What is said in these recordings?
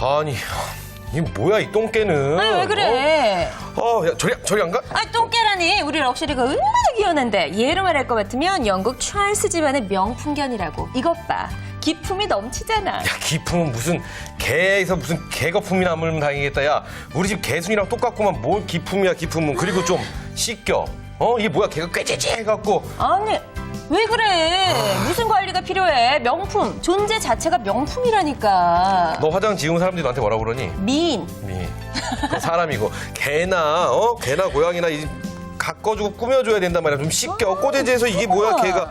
아니, 이게 뭐야, 이 똥개는. 아니, 왜 그래? 야, 저리 안 가? 아니, 똥개라니. 우리 럭셔리가 얼마나 귀여운데. 예로 말할 것 같으면 영국 찰스 집안의 명품견이라고. 이것 봐. 기품이 넘치잖아. 야, 기품은 무슨 개에서 무슨 개거품이 남으면 다행이겠다. 야, 우리 집 개순이랑 똑같구만. 뭘 기품이야, 기품은. 그리고 좀 씻겨. 이게 뭐야, 개가 꾀죄죄 해갖고. 아니, 왜 그래? 무슨 관리가 필요해? 명품. 존재 자체가 명품이라니까. 너 화장 지운 사람들이 너한테 뭐라 그러니? 미인. 그건 사람이고. 개나 고양이나 가꿔주고 꾸며줘야 된단 말이야. 좀 씻겨. 꼬대지에서 이게 뭐야, 개가.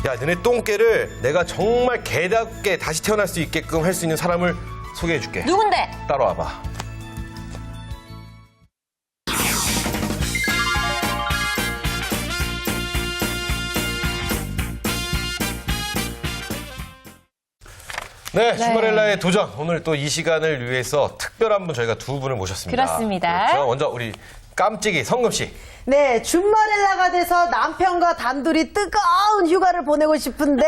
야, 너네 똥개를 내가 정말 개답게 다시 태어날 수 있게끔 할 수 있는 사람을 소개해줄게. 누군데? 따라와봐. 네, 슈퍼렐라의 도전. 오늘 또 이 시간을 위해서 특별한 분 저희가 두 분을 모셨습니다. 그렇습니다. 그렇죠? 먼저 우리 깜찍이 성금 씨. 네, 줌마렐라가 돼서 남편과 단둘이 뜨거운 휴가를 보내고 싶은데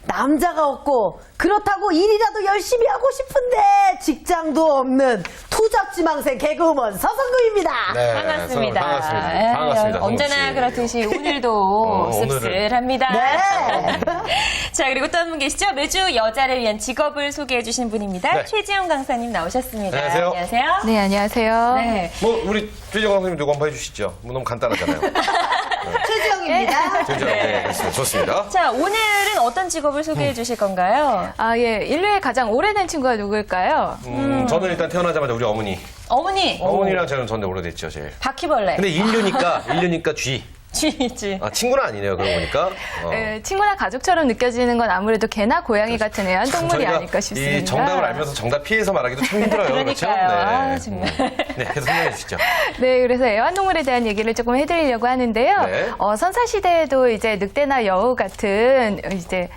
남자가 없고 그렇다고 일이라도 열심히 하고 싶은데 직장도 없는 투잡지망생 개그우먼 서성금입니다. 네, 반갑습니다. 반갑습니다. 에이, 반갑습니다. 언제나 성금 씨. 그렇듯이 오늘도 오늘은. 씁쓸합니다. 네. 자, 그리고 또 한 분 계시죠? 매주 여자를 위한 직업을 소개해 주신 분입니다. 네. 최지영 강사님 나오셨습니다. 안녕하세요. 안녕하세요. 네, 안녕하세요. 네. 우리 최지영 선생님 누구 한번 해주시죠. 너무 간단하잖아요. 최지영입니다. 최지영, 네, 그렇습니다. 좋습니다. 자, 오늘은 어떤 직업을 소개해 주실 건가요? 예. 인류의 가장 오래된 친구가 누구일까요? 저는 일단 태어나자마자 우리 어머니. 어머니. 어머니랑 저는 전에 오래됐죠, 제일. 바퀴벌레. 근데 인류니까 쥐. 쥐지. 친구는 아니네요, 그러고 보니까. 친구나 가족처럼 느껴지는 건 아무래도 개나 고양이 같은 애완동물이 저희가 아닐까 싶습니다. 이 정답을 알면서 정답 피해서 말하기도 참 힘들어요. 그러니까요. 그렇죠? 아, 정말. 네, 계속 설명해 주시죠. 네, 그래서 애완동물에 대한 얘기를 조금 해드리려고 하는데요. 네. 선사시대에도 이제 늑대나 여우 같은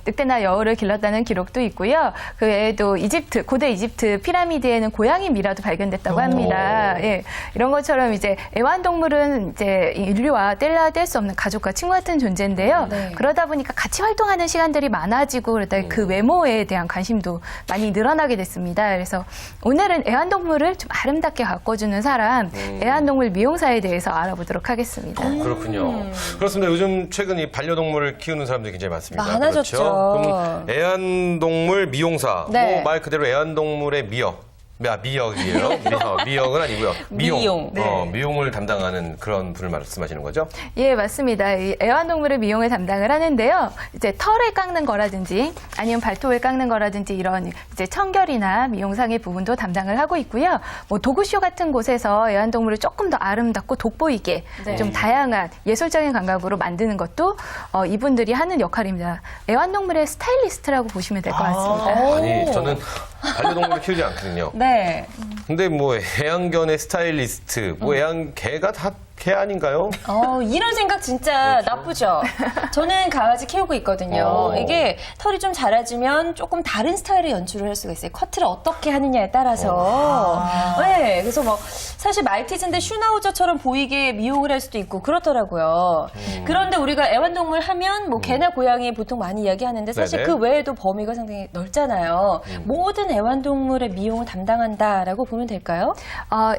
늑대나 여우를 길렀다는 기록도 있고요. 그 외에도 고대 이집트 피라미드에는 고양이 미라도 발견됐다고 합니다. 예, 이런 것처럼 이제 애완동물은 이제 인류와 뗄래야 뗄 수 없는 가족과 친구 같은 존재인데요. 네. 그러다 보니까 같이 활동하는 시간들이 많아지고 그러다 그 외모에 대한 관심도 많이 늘어나게 됐습니다. 그래서 오늘은 애완동물을 좀 아름답게 가꿔주는 사람, 애완동물 미용사에 대해서 알아보도록 하겠습니다. 그렇군요. 그렇습니다. 요즘 최근 이 반려동물을 키우는 사람들이 굉장히 많습니다. 많아졌죠. 그렇죠? 그럼 애완동물 미용사, 네. 말 그대로 애완동물의 미역이에요. 미역은 아니고요. 미용. 네. 미용을 담당하는 그런 분을 말씀하시는 거죠? 예, 맞습니다. 이 애완동물의 미용을 담당을 하는데요. 이제 털을 깎는 거라든지 아니면 발톱을 깎는 거라든지 이런 이제 청결이나 미용상의 부분도 담당을 하고 있고요. 뭐 도구쇼 같은 곳에서 애완동물을 조금 더 아름답고 돋보이게 네. 좀 다양한 예술적인 감각으로 만드는 것도 이분들이 하는 역할입니다. 애완동물의 스타일리스트라고 보시면 될 것 같습니다. 아니, 저는 반려동물을 키우지 않거든요. 네. 근데 뭐 애완견의 스타일리스트, 개가 다 개 아닌가요? 이런 생각 진짜 나쁘죠? 저는 강아지 키우고 있거든요. 이게 털이 좀 자라주면 조금 다른 스타일의 연출을 할 수가 있어요. 커트를 어떻게 하느냐에 따라서. 네, 그래서 뭐 사실 말티즈인데 슈나우저처럼 보이게 미용을 할 수도 있고 그렇더라고요. 그런데 우리가 애완동물 하면 뭐 개나 고양이 보통 많이 이야기하는데 사실 네네. 그 외에도 범위가 상당히 넓잖아요. 모든 애완동물의 미용을 담당한다라고 보면 될까요?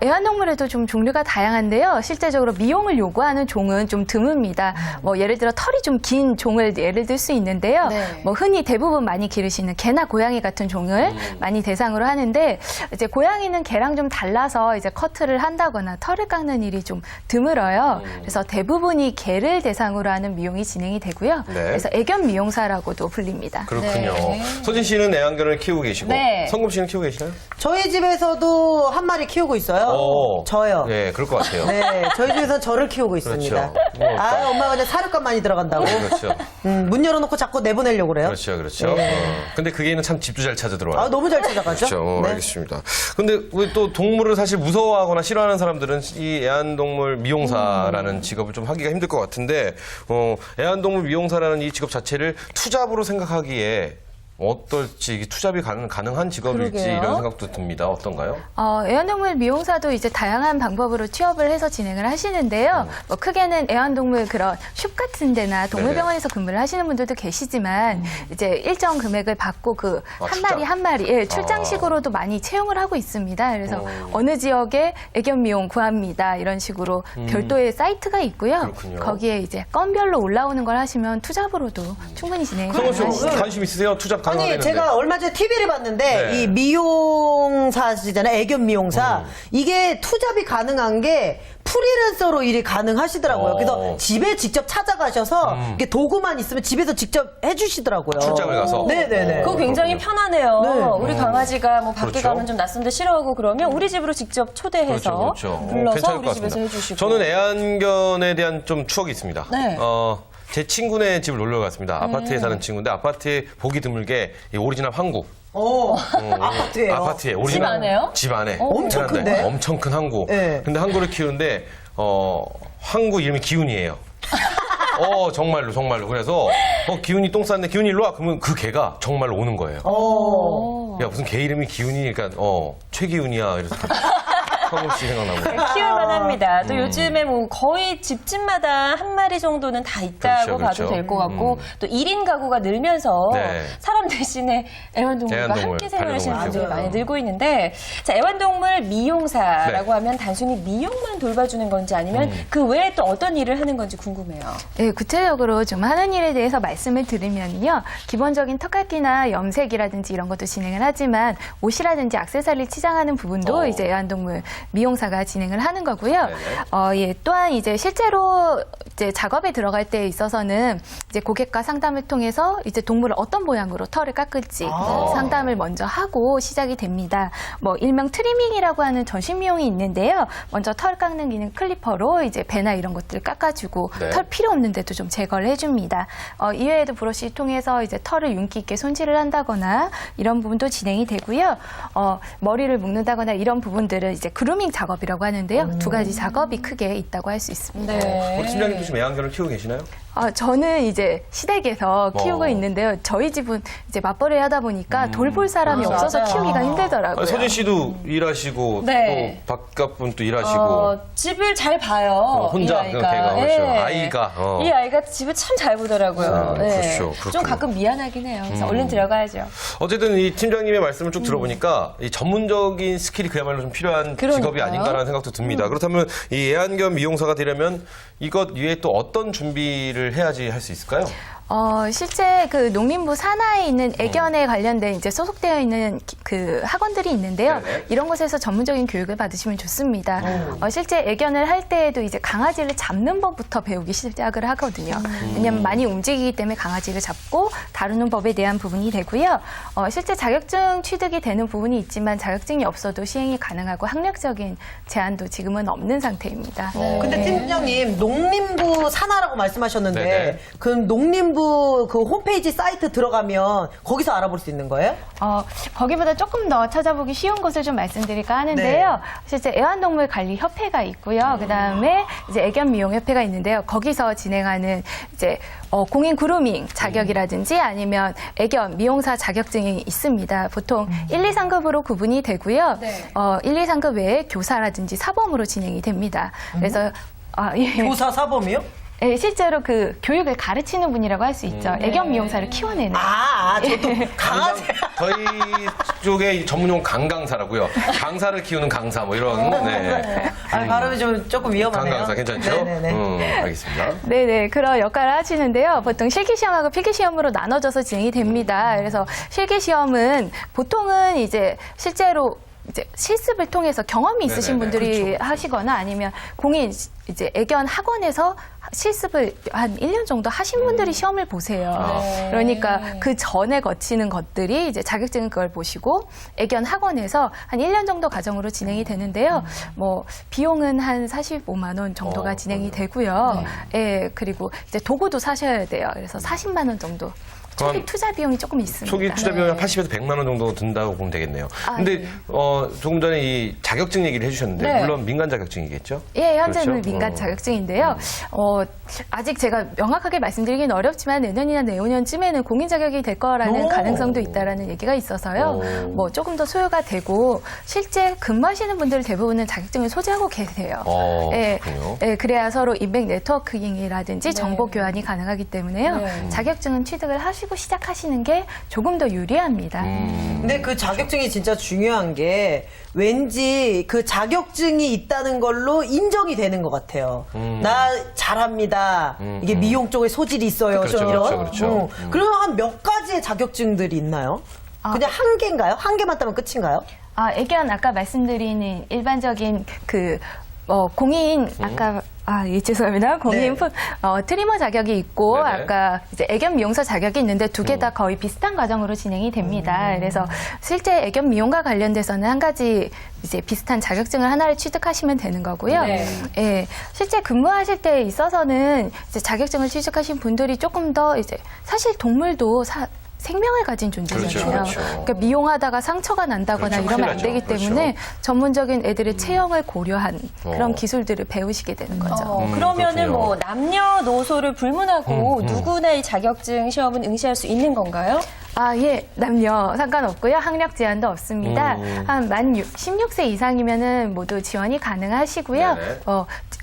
애완동물에도 좀 종류가 다양한데요. 실제적으로 미용을 요구하는 종은 좀 드뭅니다. 뭐 예를 들어 털이 좀 긴 종을 예를 들 수 있는데요. 네. 뭐 흔히 대부분 많이 기르시는 개나 고양이 같은 종을 많이 대상으로 하는데 이제 고양이는 개랑 좀 달라서 이제 커트를 한다거나 털을 깎는 일이 좀 드물어요. 그래서 대부분이 개를 대상으로 하는 미용이 진행이 되고요. 네. 그래서 애견 미용사라고도 불립니다. 그렇군요. 네. 소진 씨는 애완견을 키우고 계시고, 네. 성금 씨는 키우고 계시나요? 저희 집에서도 한 마리 키우고 있어요. 저요. 네, 그럴 것 같아요. 네, 저희 집에서 저를 키우고 있습니다. 그렇죠. 엄마가 그냥 사료값 많이 들어간다고. 그렇죠. 문 열어놓고 자꾸 내보내려고 그래요. 그렇죠. 네. 근데 그 개는 참 집도 잘 찾아 들어와요. 너무 잘 찾아가죠. 그렇죠. 네. 알겠습니다. 근데 우리 또 동물을 사실 무서워하거나 싫어하는 사람들은 이 애완동물 미용사라는 직업을 좀 하기가 힘들 것 같은데, 애완동물 미용사라는 이 직업 자체를 투잡으로 생각하기에 어떨지 이게 투잡이 가능한 직업일지 그러게요. 이런 생각도 듭니다. 어떤가요? 애완동물 미용사도 이제 다양한 방법으로 취업을 해서 진행을 하시는데요. 뭐 크게는 애완동물 그런 숍 같은 데나 동물병원에서 근무를 하시는 분들도 계시지만 이제 일정 금액을 받고 그 한 출장? 마리 한 마리 예, 출장식으로도 많이 채용을 하고 있습니다. 그래서 어느 지역에 애견 미용 구합니다. 이런 식으로 별도의 사이트가 있고요. 그렇군요. 거기에 이제 건별로 올라오는 걸 하시면 투잡으로도 충분히 진행이 성원 씨 가능하시죠. 관심 있으세요? 투잡 아니 가능하겠는데. 제가 얼마 전에 TV를 봤는데 네. 이 미용사시잖아요. 애견 미용사. 이게 투잡이 가능한 게 프리랜서로 일이 가능하시더라고요. 그래서 집에 직접 찾아가셔서 이렇게 도구만 있으면 집에서 직접 해주시더라고요. 출장을 가서? 네네네. 그거 굉장히 편하네요. 네. 우리 강아지가 뭐 밖에 그렇죠. 가면 좀 낯선데 싫어하고 그러면 우리 집으로 직접 초대해서 그렇죠. 불러서 괜찮을 우리 것 집에서 같습니다. 해주시고. 저는 애완견에 대한 좀 추억이 있습니다. 네. 제 친구네 집을 놀러 갔습니다. 아파트에 사는 친구인데 아파트에 보기 드물게 이 오리지널 항구. 아파트예요. 아파트에 오리지널 안에요? 집 안에 엄청 해놨는데 큰데? 엄청 큰 항구. 네. 근데 항구를 키우는데 항구 이름이 기훈이에요. 정말로. 그래서 기훈이 똥 쌌는데 기훈이 일로 와. 그러면 그 개가 정말로 오는 거예요. 야 무슨 개 이름이 기훈이? 그러니까 최기훈이야. 이래서 성훈씨 생각나고. 키울만 합니다. 또 요즘에 뭐 거의 집집마다 한 마리 정도는 다 있다고 그렇죠. 봐도 될 것 같고 또 1인 가구가 늘면서 네. 사람 대신에 애완동물과 애완동물, 함께 생활하시는 반려동물 분들이 키우고. 많이 늘고 있는데 자, 애완동물 미용사라고 네. 하면 단순히 미용만 돌봐주는 건지 아니면 그 외에 또 어떤 일을 하는 건지 궁금해요. 네, 구체적으로 좀 하는 일에 대해서 말씀을 드리면요. 기본적인 턱깎이나 염색이라든지 이런 것도 진행을 하지만 옷이라든지 액세서리 치장하는 부분도 이제 애완동물 미용사가 진행을 하는 거고요. 또한 이제 실제로 이제 작업에 들어갈 때 있어서는 이제 고객과 상담을 통해서 이제 동물을 어떤 모양으로 털을 깎을지 상담을 먼저 하고 시작이 됩니다. 뭐 일명 트리밍이라고 하는 전신 미용이 있는데요. 먼저 털 깎는 기능 클리퍼로 이제 배나 이런 것들을 깎아주고 네. 털 필요 없는데도 좀 제거를 해줍니다. 이외에도 브러쉬 통해서 이제 털을 윤기 있게 손질을 한다거나 이런 부분도 진행이 되고요. 머리를 묶는다거나 이런 부분들을 이제 그루밍 작업이라고 하는데요. 두 가지 작업이 크게 있다고 할 수 있습니다. 네. 우리 팀장님도 지금 애완견을 키우고 계시나요? 저는 이제 시댁에서 키우고 있는데요. 저희 집은 이제 맞벌이 하다 보니까 돌볼 사람이 없어서 맞아요. 키우기가 힘들더라고요. 서진 씨도 일하시고 네. 또 바깥 분도 일하시고 집을 잘 봐요. 혼자 이 그 아이가. 걔가 그렇죠. 예. 아이가 이 아이가 집을 참 잘 보더라고요. 예. 그렇죠. 그렇군요. 좀 가끔 미안하긴 해요. 그래서 얼른 들어가야죠. 어쨌든 이 팀장님의 말씀을 쭉 들어보니까 이 전문적인 스킬이 그야말로 좀 필요한 직업이 그러니까요. 아닌가라는 생각도 듭니다. 그렇다면 이 애완견 미용사가 되려면 이것 위에 또 어떤 준비를 해야지 할 수 있을까요? 실제 그 농림부 산하에 있는 애견에 관련된 이제 소속되어 있는 그 학원들이 있는데요. 네네. 이런 곳에서 전문적인 교육을 받으시면 좋습니다. 실제 애견을 할 때에도 이제 강아지를 잡는 법부터 배우기 시작을 하거든요. 왜냐하면 많이 움직이기 때문에 강아지를 잡고 다루는 법에 대한 부분이 되고요. 실제 자격증 취득이 되는 부분이 있지만 자격증이 없어도 시행이 가능하고 학력적인 제한도 지금은 없는 상태입니다. 근데 팀장님 농림부 산하라고 말씀하셨는데 네네. 그 농림부 그 홈페이지 사이트 들어가면 거기서 알아볼 수 있는 거예요? 거기보다 조금 더 찾아보기 쉬운 것을 좀 말씀드릴까 하는데요. 네. 실제 애완동물 관리 협회가 있고요. 그다음에 이제 애견 미용 협회가 있는데요. 거기서 진행하는 이제 공인 그루밍 자격이라든지 아니면 애견 미용사 자격증이 있습니다. 보통 1, 2, 3급으로 구분이 되고요. 네. 1, 2, 3급 외에 교사라든지 사범으로 진행이 됩니다. 그래서 예. 교사 사범이요? 예, 실제로 그 교육을 가르치는 분이라고 할 수 있죠. 애견 미용사를 키워내는. 저도 강아지. 저희 쪽에 이 전문용 강강사라고요. 강사를 키우는 강사 뭐 이런. 네. 발음이 좀 조금 위험하네요. 강강사 괜찮죠? 네네네. 알겠습니다. 네네, 그런 역할을 하시는데요. 보통 실기시험하고 필기시험으로 나눠져서 진행이 됩니다. 그래서 실기시험은 보통은 이제 실제로 이제 실습을 통해서 경험이 있으신 네네네. 분들이 하시거나 아니면 공인 이제 애견 학원에서 실습을 한 1년 정도 하신 분들이 시험을 보세요. 그러니까 그 전에 거치는 것들이 이제 자격증은 그걸 보시고 애견 학원에서 한 1년 정도 과정으로 진행이 되는데요. 뭐 비용은 한 45만 원 정도가 진행이 되고요. 예, 그리고 이제 도구도 사셔야 돼요. 그래서 40만 원 정도. 초기 그럼 투자 비용이 조금 있습니다. 초기 투자 비용이 한 80에서 100만 원 정도 든다고 보면 되겠네요. 근데 네. 조금 전에 이 자격증 얘기를 해주셨는데 네. 물론 민간 자격증이겠죠? 예, 현재는 그렇죠? 민간 자격증인데요. 아직 제가 명확하게 말씀드리긴 어렵지만 내년이나 내후년쯤에는 공인 자격이 될 거라는 가능성도 있다라는 얘기가 있어서요. 뭐 조금 더 소요가 되고 실제 근무하시는 분들 대부분은 자격증을 소지하고 계세요. 그렇군요. 그래야 서로 인맥 네트워킹이라든지 정보 교환이 가능하기 때문에요. 자격증은 취득을 하시고 시작하시는 게 조금 더 유리합니다. 근데 그 자격증이 진짜 중요한 게 왠지 그 자격증이 있다는 걸로 인정이 되는 것 같아요. 나 잘합니다. 이게 미용 쪽에 소질이 있어요. 그렇죠, 이런. 그렇죠, 그렇죠. 그러면 한 몇 가지의 자격증들이 있나요? 그냥 한 개인가요? 한 개만 따면 끝인가요? 애견 아까 말씀드린 일반적인 공인 죄송합니다. 공인 네. 트리머 자격이 있고 네네. 아까 이제 애견 미용사 자격이 있는데 두 개 다 거의 비슷한 과정으로 진행이 됩니다. 그래서 실제 애견 미용과 관련돼서는 한 가지 이제 비슷한 자격증을 하나를 취득하시면 되는 거고요. 네. 예, 실제 근무하실 때 있어서는 이제 자격증을 취득하신 분들이 조금 더 이제 사실 동물도 생명을 가진 존재잖아요. 그렇죠. 그러니까 미용하다가 상처가 난다거나 그렇죠. 이러면 안 큰일 되기 나죠. 때문에 전문적인 애들의 체형을 고려한 그런 기술들을 배우시게 되는 거죠. 그러면은 그렇군요. 뭐 남녀노소를 불문하고 누구나 이 자격증 시험은 응시할 수 있는 건가요? 예, 남녀 상관없고요. 학력 제한도 없습니다. 한 만 16세 이상이면은 모두 지원이 가능하시고요. 네네.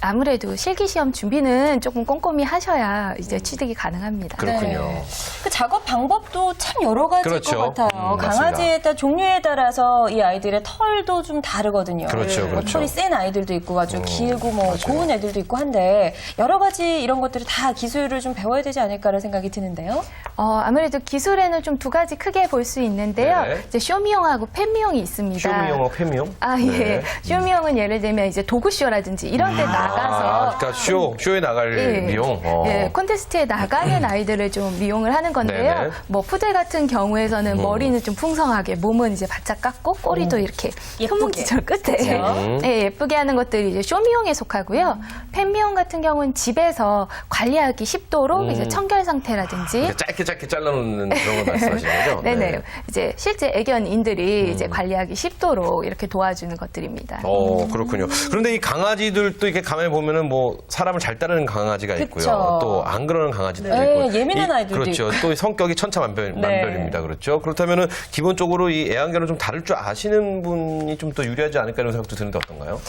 아무래도 실기 시험 준비는 조금 꼼꼼히 하셔야 이제 취득이 가능합니다. 그렇군요. 네. 그 작업 방법도 참 여러 가지일 그렇죠. 것 같아요. 맞습니다. 강아지에 따라 종류에 따라서 이 아이들의 털도 좀 다르거든요. 그렇죠, 뭐 그렇죠. 털이 센 아이들도 있고 아주 길고 뭐 고운 애들도 있고 한데 여러 가지 이런 것들을 다 기술을 좀 배워야 되지 않을까라는 생각이 드는데요. 아무래도 기술에는 좀 두 가지 크게 볼 수 있는데요. 네네. 이제 쇼미용하고 팬미용이 있습니다. 쇼미용어, 팬미용? 예. 네. 쇼미용은 예를 들면 이제 도구쇼라든지 이런 데 나가서 그러니까 쇼에 나갈 예. 미용. 콘테스트에 나가는 아이들을 좀 미용을 하는 건데요. 네네. 뭐 푸들 같은 경우에서는 머리는 좀 풍성하게, 몸은 이제 바짝 깎고 꼬리도 이렇게 예쁘게. 소문기처럼 끝에 예쁘게 하는 것들이 이제 쇼미용에 속하고요. 팬미용 같은 경우는 집에서 관리하기 쉽도록 이제 청결 상태라든지 이렇게 짧게 잘라놓는 그런 걸 말씀하시는 거죠? 네네. 이제 실제 애견인들이 이제 관리하기 쉽도록 이렇게 도와주는 것들입니다. 그렇군요. 그런데 이 강아지들도 이렇게 가만히 보면은 뭐 사람을 잘 따르는 강아지가 있고요. 그쵸. 또 안 그러는 강아지들도 네, 있고. 예민한 아이들도 그렇죠. 또 성격이 천차만별입니다. 그렇죠. 그렇다면은 기본적으로 이 애완견을 좀 다룰 줄 아시는 분이 좀 더 유리하지 않을까 이런 생각도 드는데 어떤가요?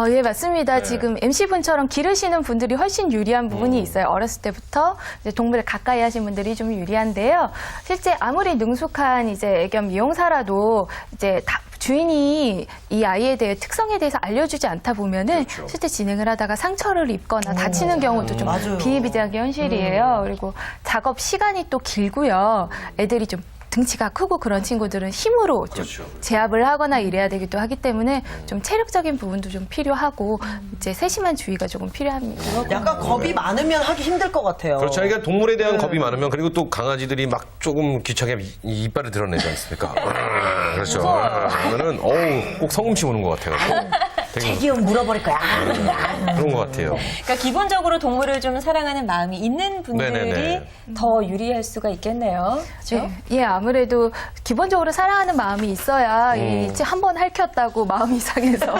예, 맞습니다. 지금 MC분처럼 기르시는 분들이 훨씬 유리한 부분이 있어요. 어렸을 때부터 이제 동물을 가까이 하신 분들이 좀 유리한데요. 실제 아무리 능숙한 이제 애견 미용사라도 이제 주인이 이 아이에 대해 특성에 대해서 알려주지 않다 보면은 그렇죠. 실제 진행을 하다가 상처를 입거나 다치는 경우도 좀 맞아요. 비일비재한 게 현실이에요. 그리고 작업 시간이 또 길고요. 애들이 좀 등치가 크고 그런 친구들은 힘으로 좀 그렇죠. 제압을 하거나 이래야 되기도 하기 때문에 좀 체력적인 부분도 좀 필요하고 이제 세심한 주의가 조금 필요합니다. 약간 겁이 많으면 하기 힘들 것 같아요. 그렇죠. 그러니까 동물에 대한 겁이 많으면 그리고 또 강아지들이 막 조금 귀찮게 이빨을 드러내지 않습니까? 그렇죠. 그러면은 꼭 성음치 우는 것 같아요. 되게 기운 물어버릴 거야. 그런 것 같아요. 그러니까 기본적으로 동물을 좀 사랑하는 마음이 있는 분들이 네네네. 더 유리할 수가 있겠네요. 그렇죠? 예, 아무래도 기본적으로 사랑하는 마음이 있어야 한번 핥혔다고 마음이 상해서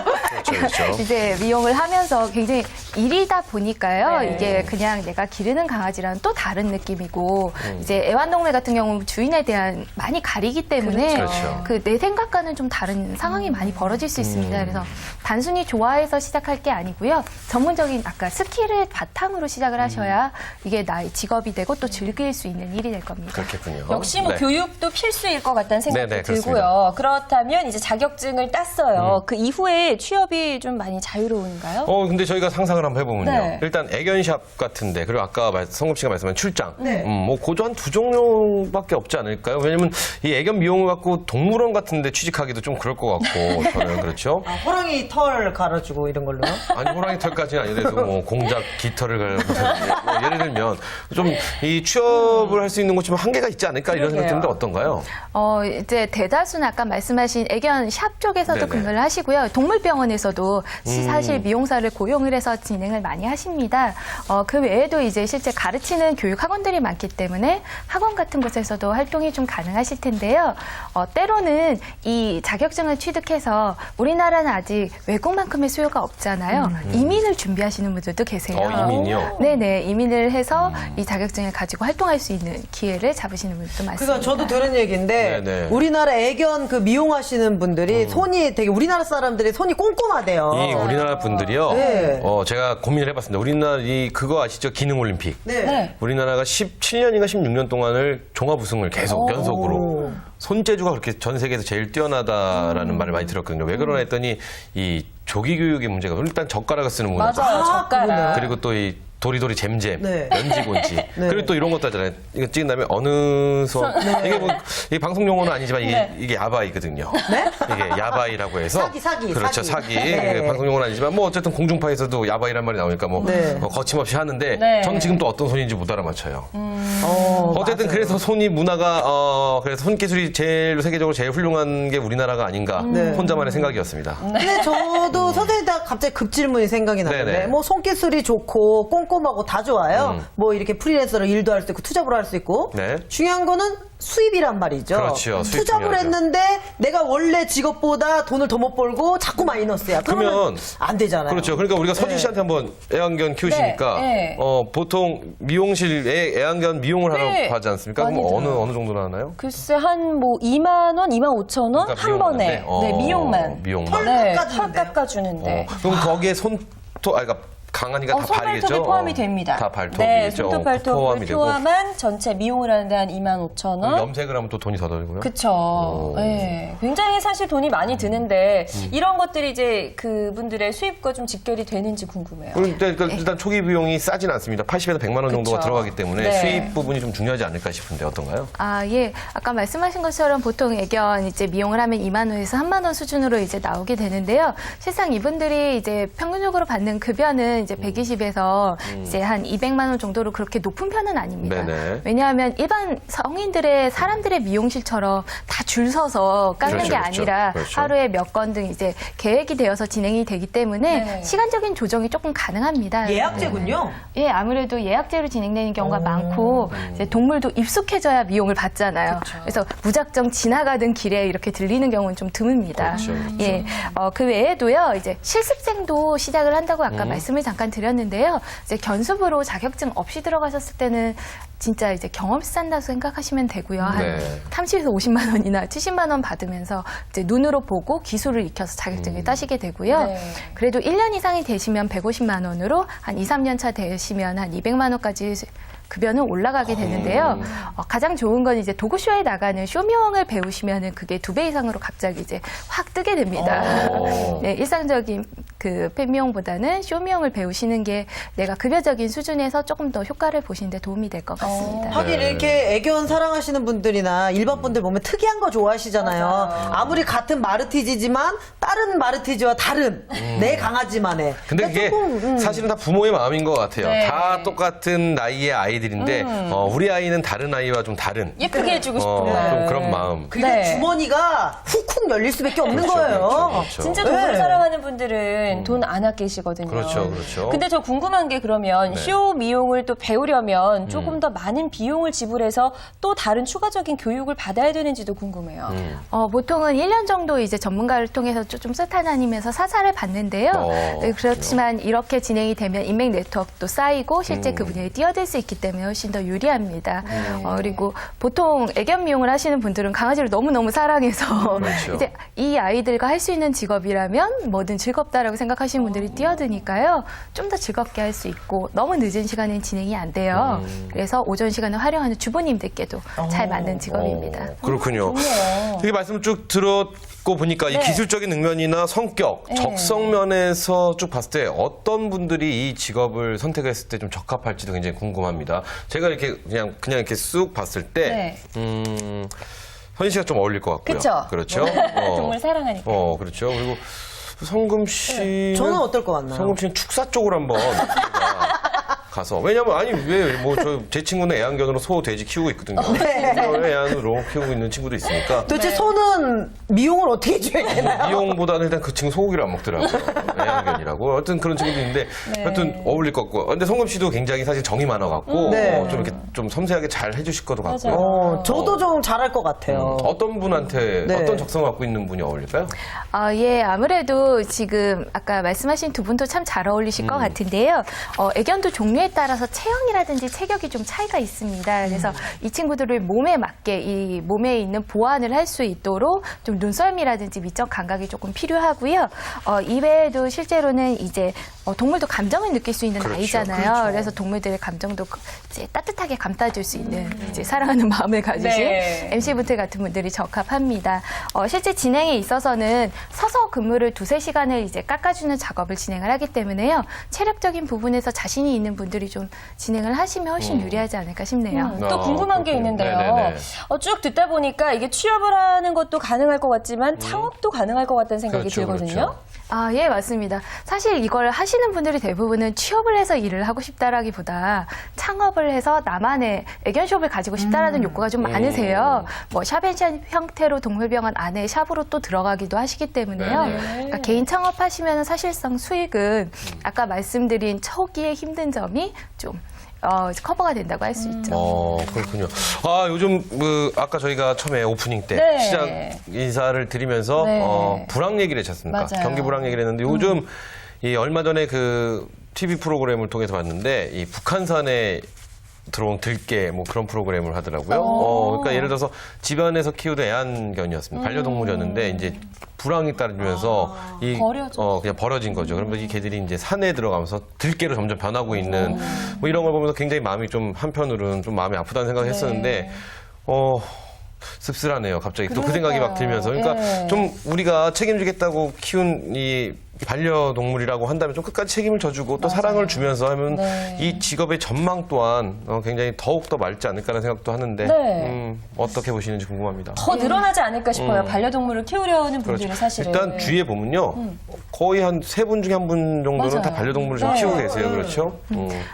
그렇죠. 이제 미용을 하면서 굉장히 일이다 보니까요. 네. 이게 그냥 내가 기르는 강아지랑 또 다른 느낌이고 이제 애완동물 같은 경우는 주인에 대한 많이 가리기 때문에 그렇죠. 내 생각과는 좀 다른 상황이 많이 벌어질 수 있습니다. 그래서 단순히 좋아해서 시작할 게 아니고요. 전문적인 아까 스킬을 바탕으로 시작을 하셔야 이게 나의 직업이 되고 또 즐길 수 있는 일이 될 겁니다. 그렇겠군요. 역시 뭐 네. 교육도 필수일 것 같다는 생각도 네네, 들고요. 그렇다면 이제 자격증을 땄어요. 그 이후에 취업이 좀 많이 자유로운가요? 근데 저희가 상상을 한번 해보면요. 네. 일단 애견샵 같은데, 그리고 아까 성금 씨가 말씀한 출장. 네. 뭐, 고조 한 두 종류밖에 없지 않을까요? 왜냐면 이 애견 미용을 갖고 동물원 같은데 취직하기도 좀 그럴 것 같고, 저는 그렇죠. 호랑이 털 갈아주고 이런 걸로요? 아니, 호랑이 털까지는 아니더라도 뭐, 공작 깃털을 뭐 예를 들면, 좀 이 취업을 할 수 있는 곳이 좀 한계가 있지 않을까 이런 생각이 드는데 어떤가요? 이제 대다수는 아까 말씀하신 애견 샵 쪽에서도 네네. 근무를 하시고요. 동물병원에서도 사실 미용사를 고용을 해서 진행을 많이 하십니다. 그 외에도 이제 실제 가르치는 교육 학원들이 많기 때문에 학원 같은 곳에서도 활동이 좀 가능하실 텐데요. 때로는 이 자격증을 취득해서 우리나라는 아직 외국만큼의 수요가 없잖아요. 이민을 준비하시는 분들도 계세요. 이민이요? 네네, 이민을 해서 이 자격증을 가지고 활동할 수 있는 기회를 잡으시는 분들도 많습니다. 그러니까 저도 들은 얘기인데 네네. 우리나라 애견 그 미용하시는 분들이 손이 되게 우리나라 사람들이 손이 꼼꼼하대요. 이 우리나라 분들이요. 네. 제가 고민을 해봤습니다. 우리나라 그거 아시죠? 기능올림픽. 네. 네. 우리나라가 17년인가 16년 동안을 종합 우승을 계속 연속으로. 손재주가 그렇게 전 세계에서 제일 뛰어나다라는 말을 많이 들었거든요. 왜 그러나 했더니 이 조기 교육의 문제가 일단 젓가락을 쓰는 문화. 맞아요, 젓가락. 그리고 또 이 도리도리 잼잼, 네. 연지곤지. 네. 그리고 또 이런 것도 하잖아요. 이거 찍은 다음에 어느 손. 이게 뭐, 이게 방송 용어는 아니지만 이게 야바이거든요. 네? 이게 야바이라고 해서. 사기. 그렇죠, 사기. 네. 방송 용어는 아니지만 뭐 어쨌든 공중파에서도 야바이란 말이 나오니까 뭐 네. 거침없이 하는데 네. 저는 지금 또 어떤 손인지 못 알아맞혀요. 어쨌든 맞아요. 그래서 손이 문화가 그래서 손기술이 세계적으로 제일 훌륭한 게 우리나라가 아닌가 네. 혼자만의 생각이었습니다. 근데 저도 선생님한테 갑자기 급질문이 생각이 나는데 네네. 뭐 손기술이 좋고 꼼꼼하고 다 좋아요. 뭐 이렇게 프리랜서로 일도 할 수 있고 투잡으로 할 수 있고 네. 중요한 거는 수입이란 말이죠. 그렇죠. 수입 투잡을 중요하죠. 했는데 내가 원래 직업보다 돈을 더 못 벌고 자꾸 마이너스야. 그러면 그러면 안 되잖아요. 그렇죠. 그러니까 우리가 서진 씨한테 한번 애완견 키우시니까 네. 보통 미용실에 애완견 미용을 네. 하라고 하지 않습니까? 많이 그럼 들어요. 어느 정도나 하나요? 글쎄 한 뭐 2만 원, 2만 5천 원 그러니까 한 번에 미용하는데? 네, 미용만. 미용만. 네, 깎아주는데요? 털 깎아주는데. 그럼 거기에 그러니까 강아니가 다 손발톱이 발이겠죠? 포함이 됩니다. 다 발톱이겠죠? 네, 손톱 발톱을 포함이 되고. 포함한 전체 미용을 하는데 한 2만 5천 원. 염색을 하면 또 돈이 더 들고요. 그쵸. 네. 굉장히 사실 돈이 많이 드는데 이런 것들이 이제 그분들의 수입과 좀 직결이 되는지 궁금해요. 그러니까 일단 초기 비용이 싸진 않습니다. 80에서 100만 원 정도가 그쵸. 들어가기 때문에 네. 수입 부분이 좀 중요하지 않을까 싶은데 어떤가요? 예. 아까 말씀하신 것처럼 보통 애견 이제 미용을 하면 2만 원에서 3만 원 수준으로 이제 나오게 되는데요. 실상 이분들이 이제 평균적으로 받는 급여는 이제 120에서 이제 한 200만 원 정도로 그렇게 높은 편은 아닙니다. 네네. 왜냐하면 일반 성인들의 사람들의 미용실처럼 다 줄 서서 깎는 그렇죠, 게 그렇죠. 아니라 그렇죠. 하루에 몇 건 등 이제 계획이 되어서 진행이 되기 때문에 네. 시간적인 조정이 조금 가능합니다. 예약제군요. 예, 아무래도 예약제로 진행되는 경우가 많고 이제 동물도 익숙해져야 미용을 받잖아요. 그래서 무작정 지나가던 길에 이렇게 들리는 경우는 좀 드뭅니다. 그렇죠, 그렇죠. 예, 그 외에도요, 이제 실습생도 시작을 한다고 아까 말씀을 잠깐 드렸는데요. 이제 견습으로 자격증 없이 들어가셨을 때는 진짜 이제 경험치 쌓는다고 생각하시면 되고요. 한 네. 30에서 50만 원이나 70만 원 받으면서 이제 눈으로 보고 기술을 익혀서 자격증을 따시게 되고요. 네. 그래도 1년 이상이 되시면 150만 원으로 한 2, 3년 차 되시면 한 200만 원까지 급여는 올라가게 되는데요. 가장 좋은 건 이제 도구쇼에 나가는 쇼미용을 배우시면은 그게 2배 이상으로 갑자기 이제 확 뜨게 됩니다. 네, 일상적인 그 팬미용보다는 쇼미용을 배우시는 게 내가 급여적인 수준에서 조금 더 효과를 보시는데 도움이 될 것 같습니다. 하긴 이렇게 애견 사랑하시는 분들이나 일반 분들 보면 특이한 거 좋아하시잖아요. 아무리 같은 마르티즈지만 다른 마르티즈와 다른 내 강아지만의. 근데 그게 사실은 다 부모의 마음인 것 같아요. 네. 다 똑같은 나이의 아이들인데 우리 아이는 다른 아이와 좀 다른 예쁘게 해주고 싶은 마음. 좀 그런 마음. 그게 네. 주머니가 훅훅 열릴 수밖에 없는 그렇죠, 거예요. 그렇죠, 그렇죠. 진짜 동물 네. 사랑하는 분들은 돈 안 아끼시거든요. 그렇죠, 그렇죠. 근데 저 궁금한 게 그러면 네. 쇼 미용을 또 배우려면 조금 더 많은 비용을 지불해서 또 다른 추가적인 교육을 받아야 되는지도 궁금해요. 보통은 1년 정도 이제 전문가를 통해서 좀 쓰타다니면서 사사를 받는데요. 네, 그렇지만 이렇게 진행이 되면 인맥 네트워크도 쌓이고 실제 그 분야에 뛰어들 수 있기 때문에 훨씬 더 유리합니다. 그리고 보통 애견 미용을 하시는 분들은 강아지를 너무너무 사랑해서 그렇죠. 이제 이 아이들과 할 수 있는 직업이라면 뭐든 즐겁다라고 생각하시는 분들이 뛰어드니까요. 좀 더 즐겁게 할 수 있고 너무 늦은 시간엔 진행이 안 돼요. 그래서 오전 시간을 활용하는 주부님들께도 잘 맞는 직업입니다. 그렇군요. 이렇게 말씀 쭉 들었고 보니까 이 기술적인 측면이나 성격, 적성 면에서 쭉 봤을 때 어떤 분들이 이 직업을 선택했을 때 좀 적합할지도 굉장히 궁금합니다. 제가 이렇게 그냥 이렇게 쑥 봤을 때, 선희 씨가 좀 어울릴 것 같고요. 그쵸? 그렇죠. 동물 사랑하니까. 그렇죠. 그리고 성금 씨. 저는 어떨 것 같나요? 성금 씨는 축사 쪽으로 한번 가서 왜냐면 아니 왜 뭐 저 제 친구는 애완견으로 소 돼지 키우고 있거든요. 애완으로 키우고 있는 친구도 있으니까 도대체 소는 미용을 어떻게 해줘야 되나요? 미용보다는 일단 그 친구 소고기를 안 먹더라고요. 애완견이라고. 하여튼 그런 친구도 있는데 하여튼 어울릴 것 같고. 근데 성금 씨도 굉장히 사실 정이 많아갖고 네. 좀 이렇게 좀 섬세하게 잘 해주실 것도 같고요. 맞아요. 저도 좀 잘할 것 같아요. 어떤 분한테 네. 어떤 적성을 갖고 있는 분이 어울릴까요? 예, 아무래도 지금 아까 말씀하신 두 분도 참 잘 어울리실 것 같은데요. 애견도 종류에 따라서 체형이라든지 체격이 좀 차이가 있습니다. 그래서 이 친구들을 몸에 맞게 이 몸에 있는 보완을 할 수 있도록 좀 눈썰미라든지 미적 감각이 조금 필요하고요. 이외에도 실제로는 이제 동물도 감정을 느낄 수 있는 그렇죠. 나이잖아요. 그래서 동물들의 감정도 이제 따뜻하게 감싸줄 수 있는 이제 사랑하는 마음을 가지신 네. MC분들 같은 분들이 적합합니다. 실제 진행에 있어서는 서서 근무를 2-3시간을 이제 깎아주는 작업을 진행을 하기 때문에요. 체력적인 부분에서 자신이 있는 분들이 좀 진행을 하시면 훨씬 유리하지 않을까 싶네요. 또 궁금한 게 그렇군요. 있는데요. 네네네. 쭉 듣다 보니까 이게 취업을 하는 것도 가능할 것 같지만 창업도 가능할 것 같다는 생각이 그렇죠, 들거든요. 그렇죠. 예, 맞습니다. 사실 이걸 하시는 분들이 대부분은 취업을 해서 일을 하고 싶다라기보다 창업을 해서 나만의 애견숍을 가지고 싶다라는 욕구가 좀 많으세요. 뭐 샵앤샵 형태로 동물병원 안에 샵으로 또 들어가기도 하시기 때문에요. 네네. 그러니까 개인 창업하시면 사실상 수익은 아까 말씀드린 초기의 힘든 점이 좀 커버가 된다고 할 수 있죠. 그렇군요. 요즘 아까 저희가 처음에 오프닝 때 네. 시작 인사를 드리면서 네. 불황 얘기를 했었습니까? 맞아요. 경기 불황 얘기를 했는데 요즘 이 얼마 전에 그 TV 프로그램을 통해서 봤는데 이 북한산에 들어온 들깨 뭐 그런 프로그램을 하더라고요. 그러니까 예를 들어서 집안에서 키우던 애완견이었습니다. 반려동물이었는데 이제 불황이 따르면서 그냥 버려진 거죠. 그러면 이 개들이 이제 산에 들어가면서 들깨로 점점 변하고 있는 뭐 이런 걸 보면서 굉장히 마음이 좀 한편으로는 좀 마음이 아프다는 생각을 했었는데 씁쓸하네요. 갑자기 또 그 생각이 막 들면서. 그러니까 네. 좀 우리가 책임지겠다고 키운 이 반려동물이라고 한다면 좀 끝까지 책임을 져주고 또 사랑을 주면서 하면 네. 이 직업의 전망 또한 굉장히 더욱더 맑지 않을까라는 생각도 하는데 네. 어떻게 보시는지 궁금합니다. 더 늘어나지 않을까 싶어요. 반려동물을 키우려는 분들이 사실은. 일단 주위에 보면요. 거의 한 3분 중에 1분 정도는 맞아요. 다 반려동물을 좀 네. 키우고 계세요. 그렇죠?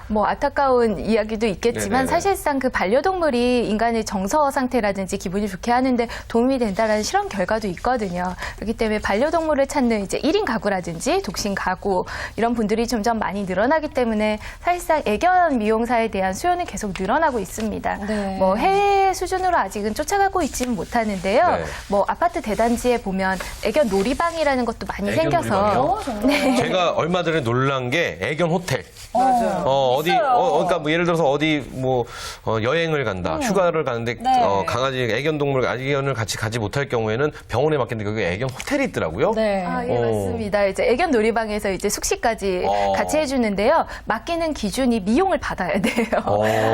뭐 안타까운 이야기도 있겠지만 네네네. 사실상 그 반려동물이 인간의 정서 상태라든지 기분이 좋게 하는데 도움이 된다라는 실험 결과도 있거든요. 그렇기 때문에 반려동물을 찾는 이제 1인 가구라든지 독신 가구 이런 분들이 점점 많이 늘어나기 때문에 사실상 애견 미용사에 대한 수요는 계속 늘어나고 있습니다. 네. 뭐 해외 수준으로 아직은 쫓아가고 있지는 못하는데요. 네. 뭐 아파트 대단지에 보면 애견 놀이방이라는 것도 많이 애견 생겨서 놀이방이요? 제가 얼마 전에 놀란 게 애견 호텔. 맞아요. 어디, 있어요. 그러니까 뭐 예를 들어서 어디 뭐 여행을 간다, 휴가를 가는데 네. 강아지, 애견을 같이 가지 못할 경우에는 병원에 맡겼는데 거기 애견 호텔이 있더라고요. 네. 예, 맞습니다. 이제 애견 놀이방에서 이제 숙식까지 같이 해주는데요. 맡기는 기준이 미용을 받아야 돼요.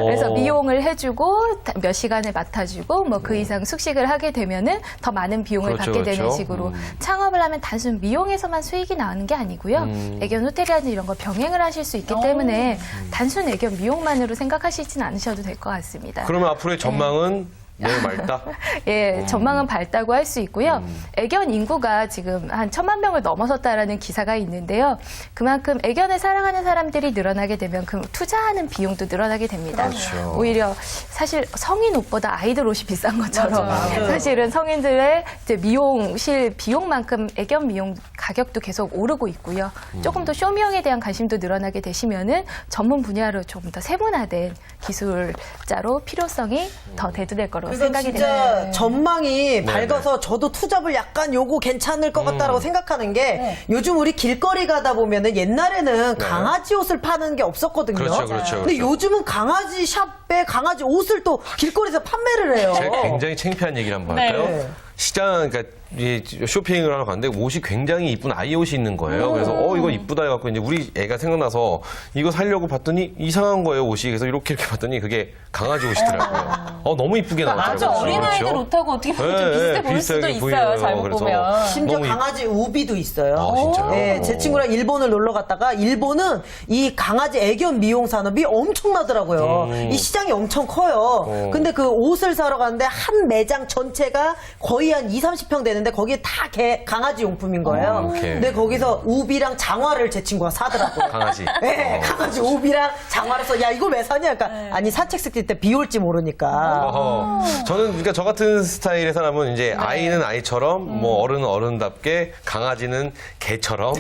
그래서 미용을 해주고 몇 시간을 맡아주고 뭐 그 이상 숙식을 하게 되면은 더 많은 비용을 그렇죠, 받게 되는 그렇죠. 식으로 창업을 하면 단순 미용에서만 수익이 나오는 게 아니고요. 애견 호텔이라든지 이런 거 병행을 하실 수 있기 때문에 단순 애견 미용만으로 생각하시진 않으셔도 될 것 같습니다. 그러면 앞으로의 전망은 매우 맑다. 예, 전망은 밝다고 할 수 있고요. 애견 인구가 지금 한 1,000만 명을 넘어섰다라는 기사가 있는데요. 그만큼 애견을 사랑하는 사람들이 늘어나게 되면 그 투자하는 비용도 늘어나게 됩니다. 그렇죠. 오히려 사실 성인 옷보다 아이들 옷이 비싼 것처럼 맞아요. 사실은 성인들의 이제 미용실 비용만큼 애견 미용 가격도 계속 오르고 있고요. 조금 더 쇼미용에 대한 관심도 늘어나게 되시면은 전문 분야로 조금 더 세분화된 기술자로 필요성이 더 대두될 거로 그래서 생각이 진짜 됩니다. 전망이 밝아서 저도 투잡을 약간 요거 괜찮을 것 같다라고 생각하는 게 요즘 우리 길거리 가다 보면은 옛날에는 강아지 옷을 파는 게 없었거든요. 그렇죠, 그렇죠, 근데 그렇죠. 요즘은 강아지 샵에 강아지 옷을 또 길거리에서 판매를 해요. 제가 굉장히 창피한 얘기를 한번 할까요? 네. 시장, 그러니까 이 쇼핑을 하러 갔는데 옷이 굉장히 이쁜 아이 옷이 있는 거예요. 그래서 이거 이쁘다 해갖고 이제 우리 애가 생각나서 이거 사려고 봤더니 이상한 거예요 옷이. 그래서 이렇게 봤더니 그게 강아지 옷이더라고요. 너무 이쁘게 나왔더라고요. 아주 어린아이들 그렇죠? 옷하고 어떻게 보면 좀 네, 비슷해 네, 보일 수도 비슷하게 있어요. 보여요. 잘못 그래서 보면. 심지어 너무 강아지 우비도 있어요. 아, 진짜요? 네, 제 친구랑 일본을 놀러 갔다가 일본은 이 강아지 애견 미용 산업이 엄청나더라고요. 이 시장이 엄청 커요. 근데 그 옷을 사러 갔는데 한 매장 전체가 거의 거의 한 2, 30평 되는데 거기에 다 강아지 용품인 거예요. 오케이. 근데 거기서 우비랑 장화를 제 친구가 사더라고요. 강아지. 네, 강아지 우비랑 장화로서 야 이걸 왜 사냐? 그러니까 아니 산책식 뛸 때 비 올지 모르니까. 저는 그러니까 저 같은 스타일의 사람은 이제 아이는 아이처럼 뭐 어른은 어른답게 강아지는 개처럼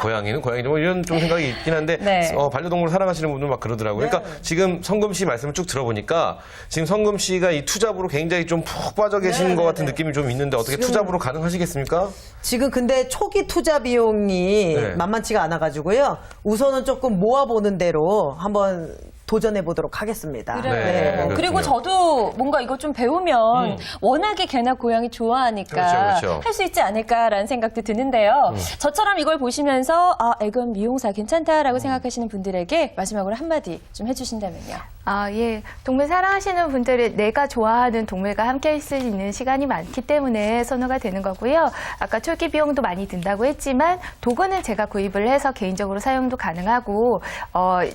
고양이는 고양이처럼 뭐 이런 좀 생각이 있긴 한데 네. 반려동물 사랑하시는 분들 막 그러더라고요. 그러니까 지금 성금 씨 말씀을 쭉 들어보니까 지금 성금 씨가 이 투잡으로 굉장히 좀 푹 빠져 계시는 것 같은 느낌이 좀 있는데 어떻게 투잡으로 가능하시겠습니까? 지금 근데 초기 투자 비용이 네. 만만치가 않아가지고요. 우선은 조금 모아보는 대로 한번 도전해 보도록 하겠습니다. 그래요. 네, 그리고 그렇군요. 저도 뭔가 이거 좀 배우면 워낙에 개나 고양이 좋아하니까 그렇죠. 할 수 있지 않을까라는 생각도 드는데요. 저처럼 이걸 보시면서 아, 애견 미용사 괜찮다라고 생각하시는 분들에게 마지막으로 한마디 좀 해주신다면요. 아, 예. 동물 사랑하시는 분들이 내가 좋아하는 동물과 함께 있을 수 있는 시간이 많기 때문에 선호가 되는 거고요. 아까 초기 비용도 많이 든다고 했지만 도구는 제가 구입을 해서 개인적으로 사용도 가능하고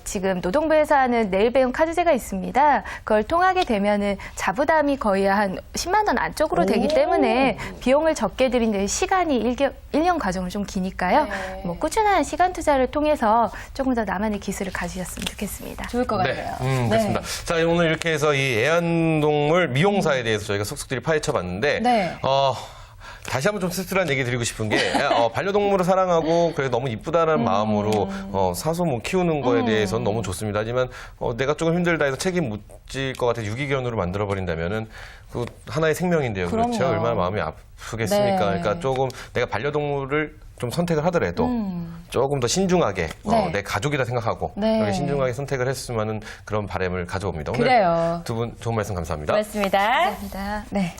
지금 노동부에서 하는 네일 배움 카드제가 있습니다. 그걸 통하게 되면은 자부담이 거의 한 10만 원 안쪽으로 되기 때문에 비용을 적게 들이는 시간이 1년 과정을 좀 기니까요. 네. 뭐 꾸준한 시간 투자를 통해서 조금 더 나만의 기술을 가지셨으면 좋겠습니다. 좋을 것 네, 같아요. 그렇습니다. 자, 오늘 이렇게 해서 이 애완동물 미용사에 대해서 저희가 속속들이 파헤쳐봤는데, 네. 다시 한번 좀 씁쓸한 얘기 드리고 싶은 게, 반려동물을 사랑하고, 그래서 너무 이쁘다는 마음으로, 사소 뭐 키우는 거에 대해서는 너무 좋습니다. 하지만, 내가 조금 힘들다 해서 책임 묻질 것 같아 유기견으로 만들어버린다면은, 그 하나의 생명인데요. 그렇죠? 그럼요. 얼마나 마음이 아프겠습니까? 네. 그러니까 조금 내가 반려동물을 좀 선택을 하더라도 조금 더 신중하게 네. 내 가족이라 생각하고 네. 그렇게 신중하게 선택을 했으면 하는 그런 바람을 가져옵니다. 오늘 그래요. 두 분 좋은 말씀 감사합니다. 고맙습니다. 감사합니다. 네.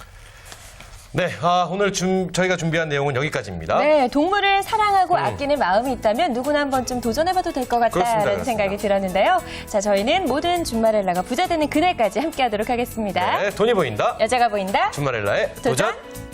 네, 오늘 저희가 준비한 내용은 여기까지입니다. 네, 동물을 사랑하고 아끼는 마음이 있다면 누구나 한 번쯤 도전해봐도 될 것 같다라는 그렇습니다. 생각이 들었는데요. 자, 저희는 모든 준마렐라가 부자 되는 그날까지 함께하도록 하겠습니다. 네, 돈이 보인다. 여자가 보인다. 준마렐라의 도전! 도전.